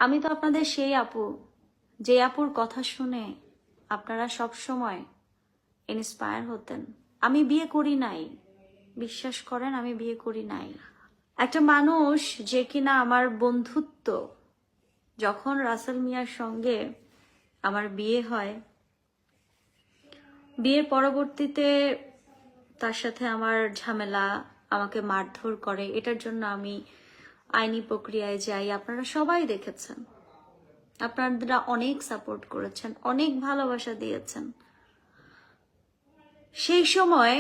আমি তো আপনাদের সেই আপু, যে আপুর কথা শুনে আপনারা সব সময় ইন্সপায়ার হতেন। আমি বিয়ে করি নাই, বিশ্বাস করেন, আমি বিয়ে করি নাই। একটা মানুষ যে কিনা আমার বন্ধুত্ব, যখন রাসেল মিয়ার সঙ্গে আমার বিয়ে হয়, বিয়ের পরবর্তীতে তার সাথে আমার ঝামেলা, আমাকে মারধর করে, এটার জন্য আমি আইনি প্রক্রিয়ায় যাই। আপনারা সবাই দেখেছেন, আপনারা অনেক সাপোর্ট করেছেন, অনেক ভালোবাসা দিয়েছেন। সেই সময়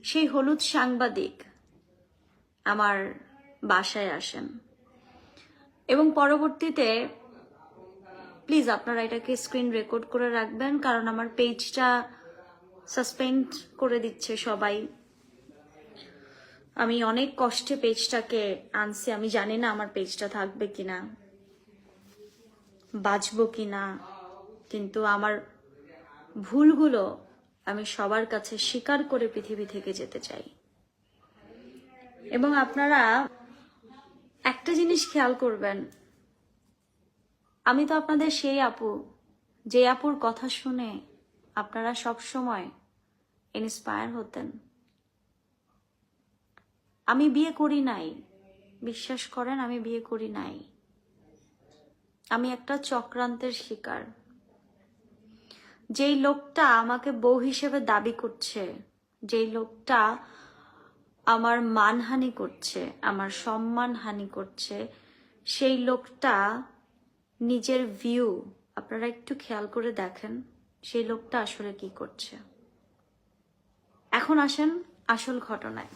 সেই হলুদ সাংবাদিক আমার বাসায় আসেন এবং পরবর্তীতে, প্লিজ আপনারা এটাকে স্ক্রিন রেকর্ড করে রাখবেন, কারণ আমার পেজটা সাসপেন্ড করে দিচ্ছে সবাই। আমি অনেক কষ্টে পেজটাকে আনছি, আমি জানি না আমার পেজটা থাকবে কিনা, বাঁচবো কিনা, কিন্তু আমার ভুলগুলো আমি সবার কাছে স্বীকার করে পৃথিবী থেকে যেতে চাই। এবং আপনারা একটা জিনিস খেয়াল করবেন, আমি তো আপনাদের সেই আপু, যে আপুর কথা শুনে আপনারা সব সময় ইন্সপায়ার হতেন। আমি বিয়ে করি নাই, বিশ্বাস করেন, আমি বিয়ে করি নাই। আমি একটা চক্রান্তের শিকার। যেই লোকটা আমাকে বউ হিসেবে দাবি করছে, যেই লোকটা আমার মানহানি করছে, আমার সম্মানহানি করছে, সেই লোকটা নিজের ভিউ, আপনারা একটু খেয়াল করে দেখেন সেই লোকটা আসলে কি করছে। এখন আসেন আসল ঘটনায়।